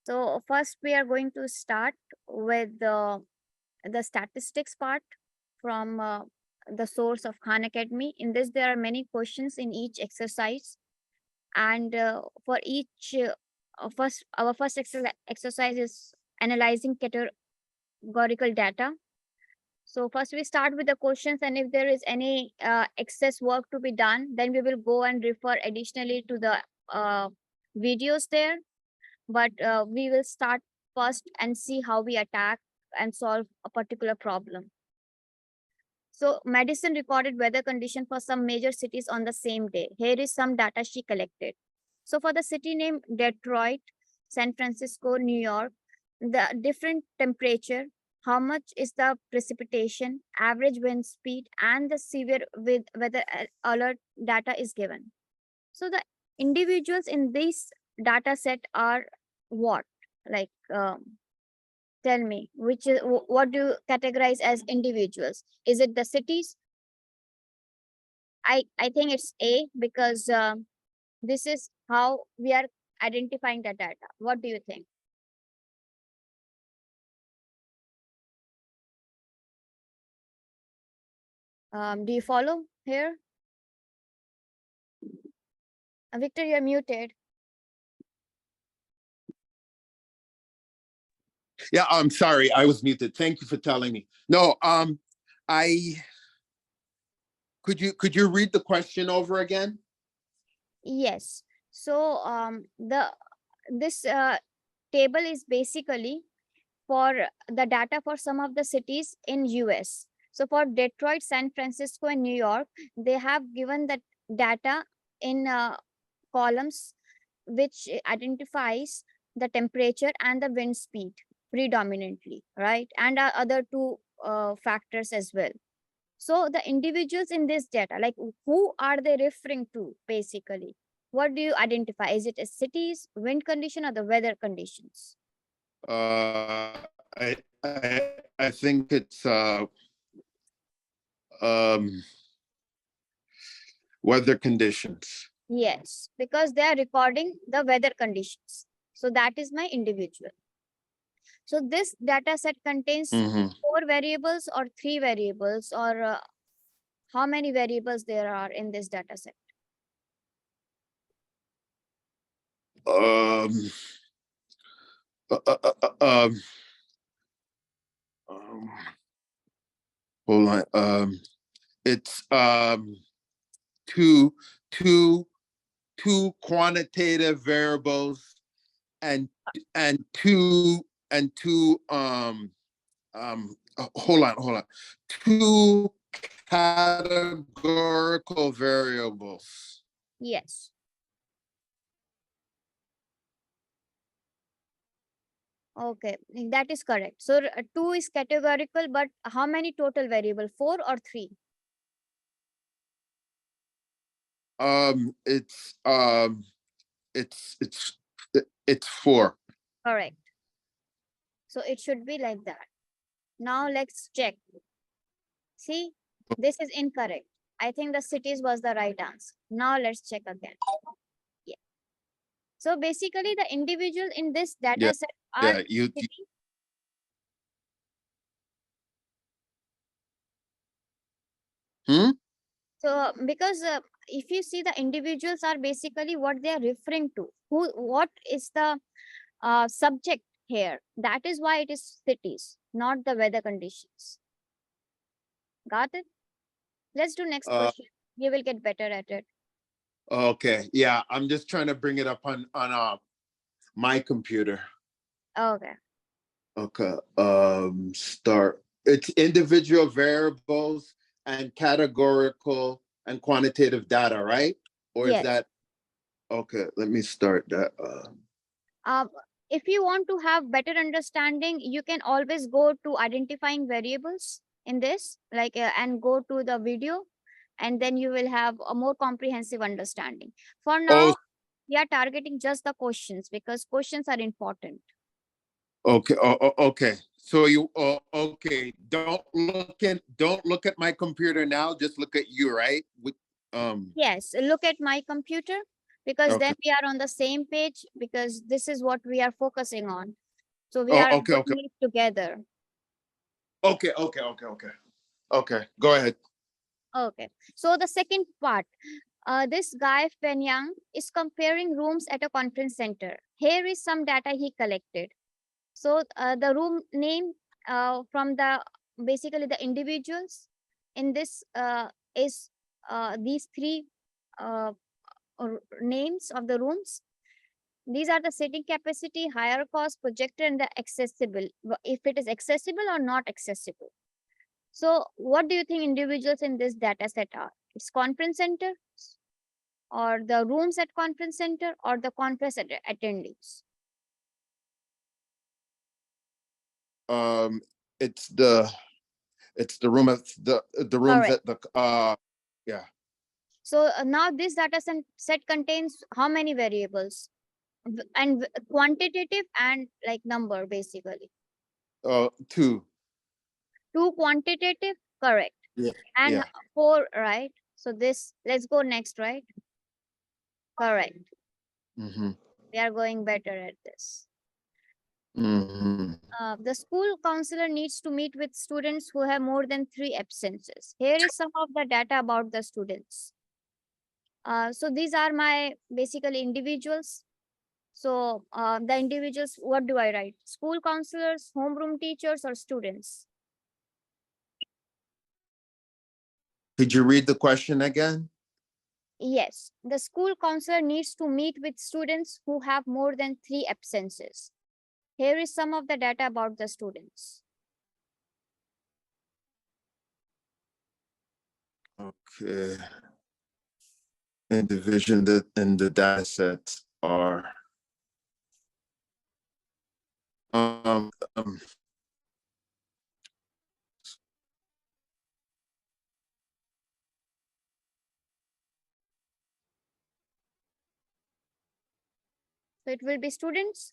So first we are going to start with the statistics part from the source of Khan Academy. In this, there are many questions in each exercise, and for each our first exercise is analyzing categorical data. So first we start with the questions, and if there is any excess work to be done, then we will go and refer additionally to the videos there. But we will start first and see how we attack and solve a particular problem. So Madison recorded weather condition for some major cities on the same day. Here is some data she collected. So for the city name Detroit, San Francisco, New York, the different temperature, how much is the precipitation, average wind speed, and the severe with weather alert data is given. So the individuals in this data set are what? Like, tell me, what do you categorize as individuals? Is it the cities? I think it's A because this is how we are identifying the data. What do you think? Do you follow here? Victor, you're muted. Yeah, I'm sorry, I was muted. Thank you for telling me. No, I could you read the question over again? Yes. So this table is basically for the data for some of the cities in US. So for Detroit, San Francisco, and New York, they have given the data in columns which identifies the temperature and the wind speed predominantly, right? And other two factors as well. So the individuals in this data, like who are they referring to basically? What do you identify? Is it a cities, wind condition, or the weather conditions? I think it's weather conditions. Yes, because they are recording the weather conditions. So that is my individual. So this data set contains Mhm. 4 variables or 3 variables, or how many variables there are in this data set? Um, uh, uh, uh, uh, um, um, hold on. It's two two two quantitative variables and two hold on, two categorical variables. Yes. Okay, that is correct. So 2 is categorical, but how many total variable? 4 or 3? Um, it's um, it's it's it's four. Correct. So it should be like that. Now let's check. See, this is incorrect. I think the cities was the right answer. Now let's check again. Yeah. So basically, the individual in this Yeah, data set are yeah. You cities. hmm? So because if you see, the individuals are basically what they are referring to. What is the subject here? That is why it is cities, not the weather conditions. Got it? Let's do next Uh, question. You will get better at it. okay. Yeah, I'm just trying to bring it up on my computer. Okay. Okay. Start. It's individual variables and categorical and quantitative data, right? Or is Yes. that okay? Let me start that. Uh, if you want to have better understanding, you can always go to identifying variables in this, like, and go to the video, and then you will have a more comprehensive understanding. For Oh, now, we are targeting just the questions because questions are important. okay. Okay. So you okay? Don't look at my computer now. Just look at you, right? With Yes, look at my computer. because Okay. then we are on the same page, because this is what we are focusing on. So we Oh, are okay, okay, doing it together. okay, okay, okay, okay. Okay, go ahead. Okay. So the second part, this guy Fenyang is comparing rooms at a conference center. Here is some data he collected. So the room name from the basically the individuals in this is these three uh, names of the rooms. These are the seating capacity, higher cost, projector, and the accessible. If it is accessible or not accessible. So, what do you think individuals in this data set are? It's conference center, or the rooms at conference center, or the conference attendees? Um, it's the room at the rooms Correct. at the yeah. So now this data set contains how many variables? And quantitative and like number basically. Two. Two quantitative, correct. Yeah. And Yeah. four, right? So this, let's go next, right? Correct. Mm-hmm. We are going better at this. Mm-hmm. The school counselor needs to meet with students who have more than 3 absences. Here is some of the data about the students. So these are my basically individuals. So the individuals, what do I write? School counselors, homeroom teachers, or students? Could you read the question again? Yes, the school counselor needs to meet with students who have more than 3 absences. Here is some of the data about the students. Okay. And division that in the data sets are um, um So it will be students.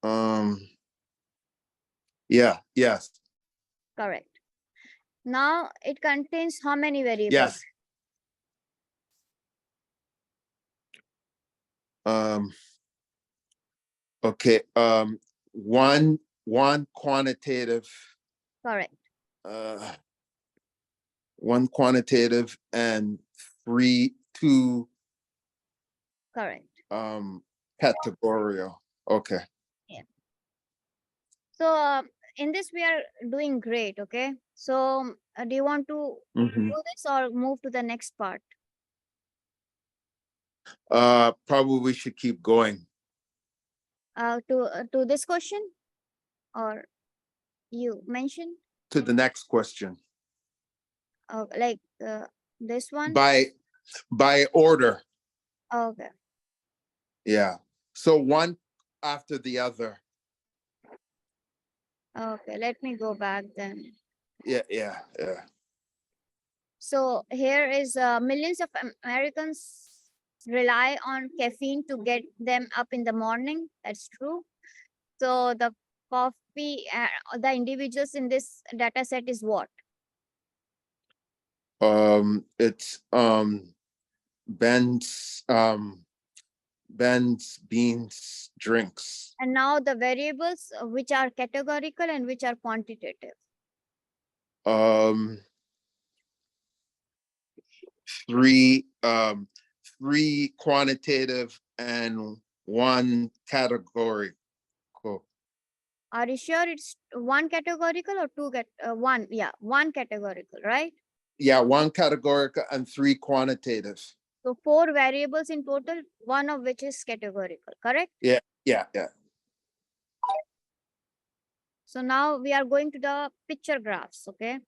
um yeah, yes, Correct. Now it contains how many variables? yes. Um okay. One quantitative Correct. uh one quantitative and two Correct. categorical. Okay. Yeah. So in this we are doing great. Okay. So do you want to Mm-hmm. do this or move to the next part? Probably we should keep going To this question, or you mentioned to the next question like this one. by order. Okay. Yeah. So one after the other. Okay. Let me go back then. Yeah, yeah, yeah. So here is millions of Americans rely on caffeine to get them up in the morning. That's true. So the coffee, the individuals in this data set is what? It's Ben's Ben's beans drinks. And now the variables which are categorical and which are quantitative. Um three three quantitative and one categorical. Are you sure it's one categorical or one? Yeah, one categorical, right? Yeah, one categorical and three quantitative. So four variables in total, one of which is categorical, correct? Yeah, yeah, yeah. So now we are going to the picture graphs, okay?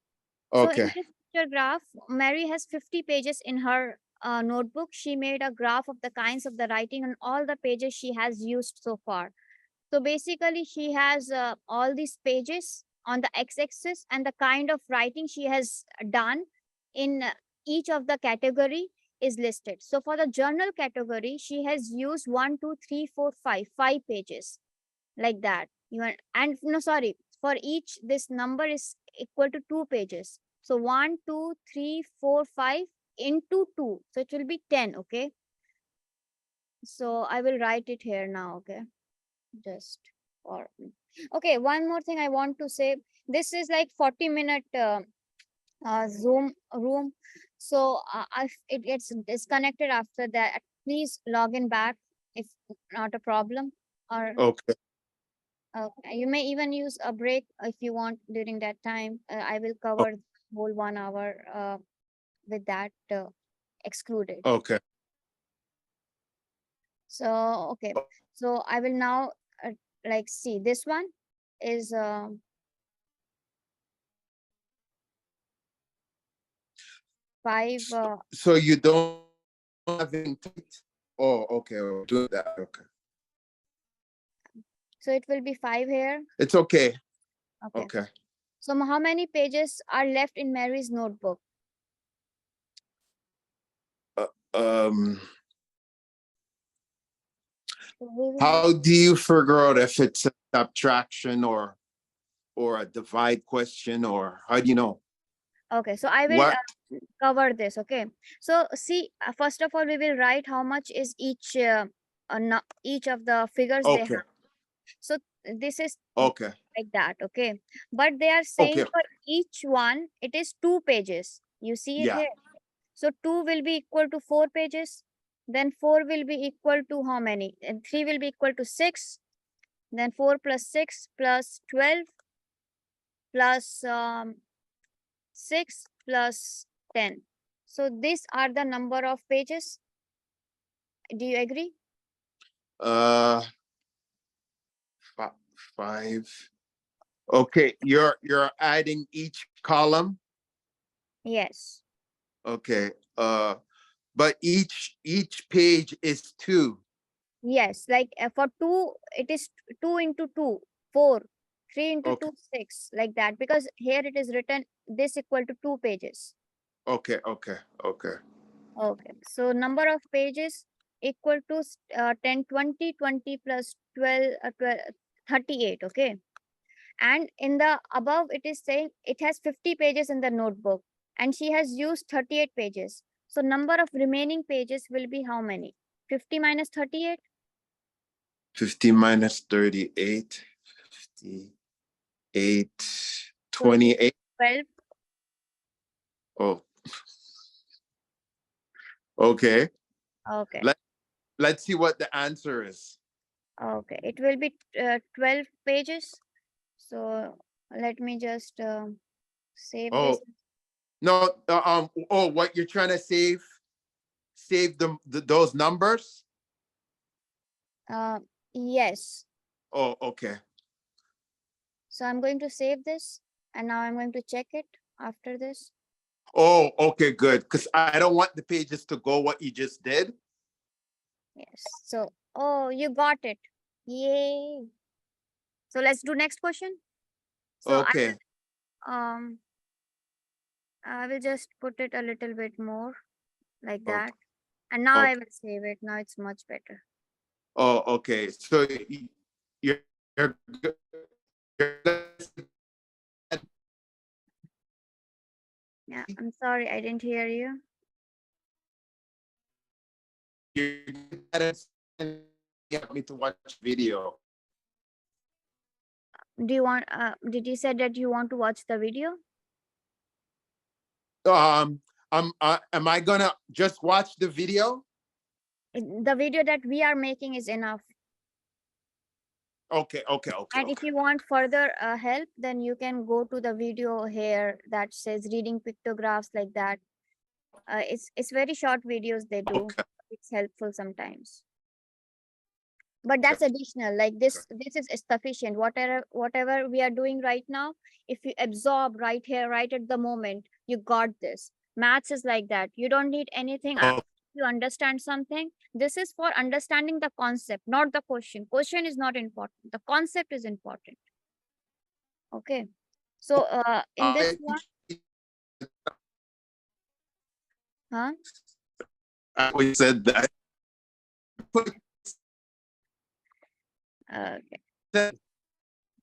So in Okay. this picture graph, Mary has 50 pages in her notebook. She made a graph of the kinds of the writing on all the pages she has used so far. So basically, she has all these pages on the x-axis, and the kind of writing she has done in each of the category is listed. So for the journal category, she has used 1, 2, 3, 4, 5 like that. And no, sorry, for each this number is equal to 2 pages. So 1, 2, 3, 4, 5 into 2. So it will be 10. Okay. So I will write it here now. Okay. Just for okay. One more thing I want to say. This is like 40-minute Zoom room. So if it gets disconnected after that, please log in back if not a problem. Or Okay. you may even use a break if you want during that time. I will cover the whole 1 hour with that excluded. Okay. So okay. So I will now like see this one is 5. So you don't have intent? Oh, okay. We're doing that. Okay. So it will be 5 here. It's okay. Okay. Okay. So how many pages are left in Mary's notebook? Uh, um, So we will how do you figure out if it's a subtraction or a divide question, or how do you know? okay. So I will What? cover this. Okay. So see, first of all, we will write how much is each of the figures they Okay. have. So this is Okay. like that. Okay. But they are saying Okay. for each one, it is 2 pages. You see it Yeah. here. So 2 will be equal to 4 pages. Then 4 will be equal to how many? And 3 will be equal to 6. Then 4 plus 6 plus 12 plus 6 plus 10. So these are the number of pages. Do you agree? Uh, five. Okay. You're adding each column. Yes. Okay. But each page is two. Yes. Like for 2, it is 2 into 2, 4. 3 into Okay. 2, 6. Like that. Because here it is written this equal to 2 pages. Okay. Okay. Okay. Okay. So number of pages equal to 10, 20, 20 plus 12, 12, 38. Okay. And in the above, it is saying it has 50 pages in the notebook and she has used 38 pages. So number of remaining pages will be how many? 50 minus 38? 50 minus 38. 58. So it is 28. 12. Oh, okay. Okay. Let let's see what the answer is. Okay. It will be 12 pages. So let me just save this. Oh, no, oh, what you're trying to save those numbers? Uh, yes. Oh, okay. So I'm going to save this and now I'm going to check it after this. Oh, okay, good. Because I don't want the pages to go what you just did. Yes. So, oh, you got it. Yay. So let's do next question. So Okay. um I will just put it a little bit more like Okay. that. And now I Okay. will save it. Now it's much better. Oh, okay. So you're you're, you're Yeah, I'm sorry, I didn't hear you. you help me to watch video. Do you want did you say that you want to watch the video? Um, am I gonna just watch the video? The video that we are making is enough. Okay, okay, okay, And if okay. you want further help, then you can go to the video here that says reading pictographs like that. It's very short videos they do. Okay. It's helpful sometimes. But Okay. that's additional. Like Okay. this is sufficient. Whatever we are doing right now, if you absorb right here, right at the moment, you got this. Maths is like that. You don't need anything Oh, you understand something. This is for understanding the concept, not the question. Question is not important. The concept is important. Okay. So in this I one, huh? always said that. Uh,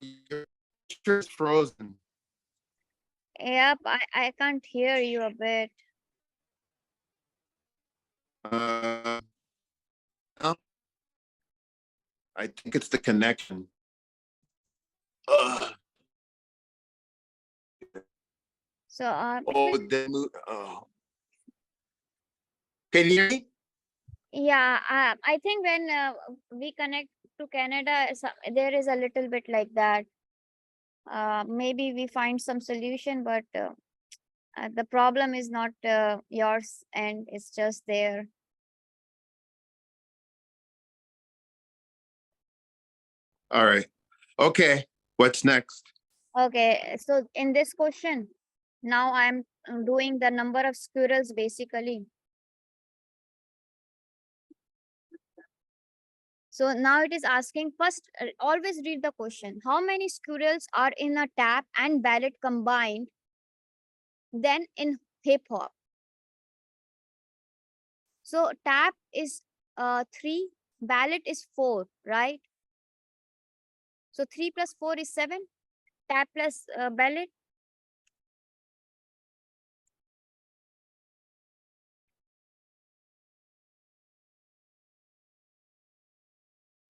Your picture's frozen. Yep, I can't hear you a bit. Uh, well, I think it's the connection. Ugh. So it Oh, will, oh. Can you hear me? yeah, I think when we connect to Canada, there is a little bit like that. Maybe we find some solution, but the problem is not yours and it's just there. All right. Okay. What's next? Okay, so in this question, now I'm doing the number of squirrels basically. So now it is asking first, always read the question. How many squirrels are in a tap and ballot combined then in hip hop? So tap is 3, ballot is 4, right? So 3 plus 4 is 7, tap plus ballot.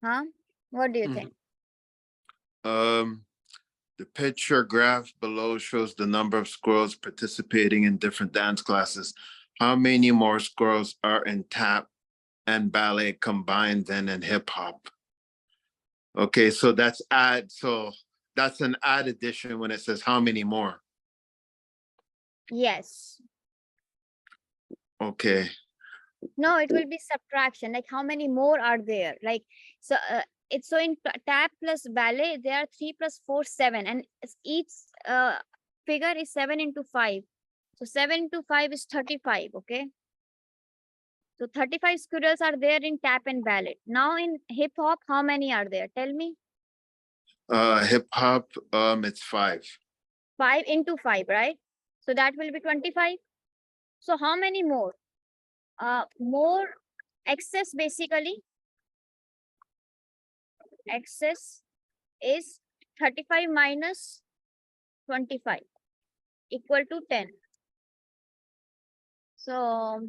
Huh? What do you Mhm. think? Um, the picture graph below shows the number of squirrels participating in different dance classes. How many more squirrels are in tap and ballet combined than in hip hop? Okay, so that's add. So that's an add addition when it says how many more. Yes. Okay. No, it will be subtraction. Like how many more are there? Like so, it's so in tap plus ballet there are 3 plus 4 7, and each figure is 7 into 5. So 7 into 5 is 35. Okay, so 35 squirrels are there in tap and ballet. Now in hip hop, how many are there? Tell me. Hip hop, it's 5. 5 into 5, right? So that will be 25. So how many more? More excess basically. Excess is 35 minus 25 equal to 10. So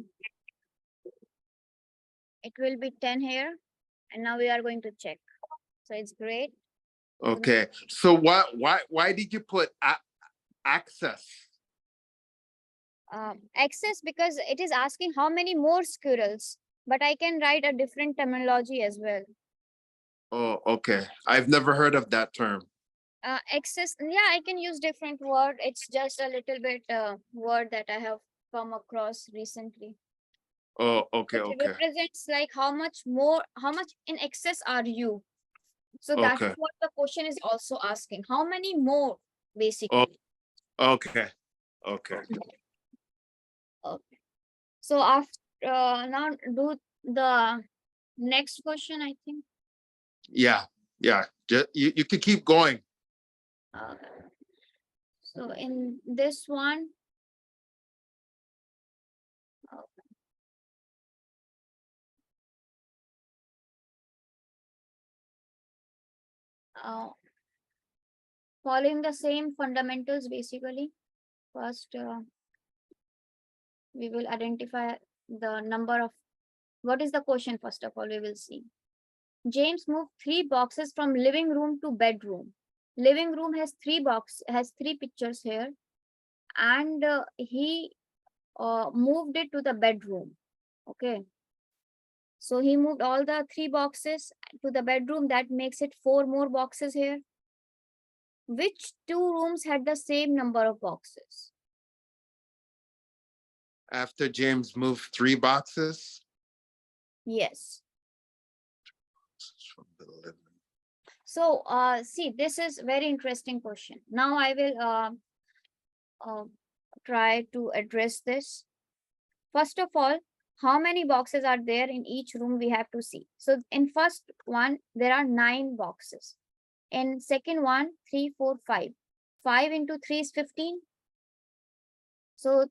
it will be 10 here. And now we are going to check. So it's great. So Okay. So why did you put access? excess because it is asking how many more squirrels. But I can write a different terminology as well. Oh, okay. I've never heard of that term. Excess, yeah, I can use different word. It's just a little bit word that I have come across recently. Oh, okay, It okay, represents like how much more, how much in excess are you? So that is okay. what the question is also asking. How many more, Oh, basically? okay, okay. Okay. So after now do the next question, I think. Yeah, yeah. You could keep going. Uh, so in this one, uh, uh, following the same fundamentals, basically. First, we will identify the number of. What is the question? First of all, we will see. James moved 3 boxes from living room to bedroom. Living room has 3 pictures here, and he moved it to the bedroom. Okay, so he moved all the 3 boxes to the bedroom. That makes it 4 more boxes here. Which 2 rooms had the same number of boxes? After James moved 3 boxes Yes. from the living. So see, this is very interesting question. Now I will uh, try to address this. First of all, how many boxes are there in each room we have to see. So in first one, there are 9 boxes. In second one, 3, 4, 5. 5 into 3 is 15. So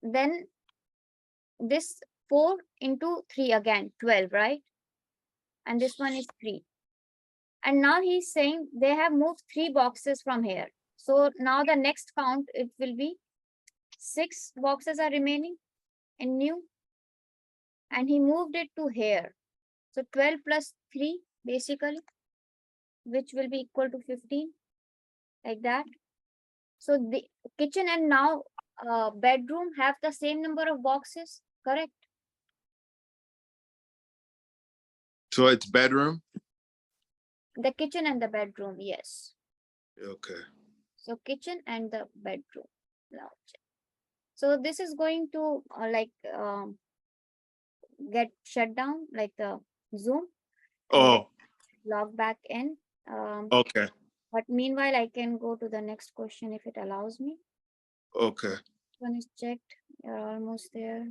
then this 4 into 3 again, 12, right? And this one is 3. And now he's saying they have moved 3 boxes from here. So now the next count, it will be 6 boxes are remaining in new, and he moved it to here. So 12 plus 3 basically, which will be equal to 15, like that. So the kitchen and now bedroom have the same number of boxes, correct? So it's bedroom? The kitchen and the bedroom, yes. Okay. So kitchen and the bedroom. Now check. So this is going to get shut down, like the Zoom, and then Oh, log back in. okay. But meanwhile, I can go to the next question if it allows me. Okay. One is checked. You're almost there.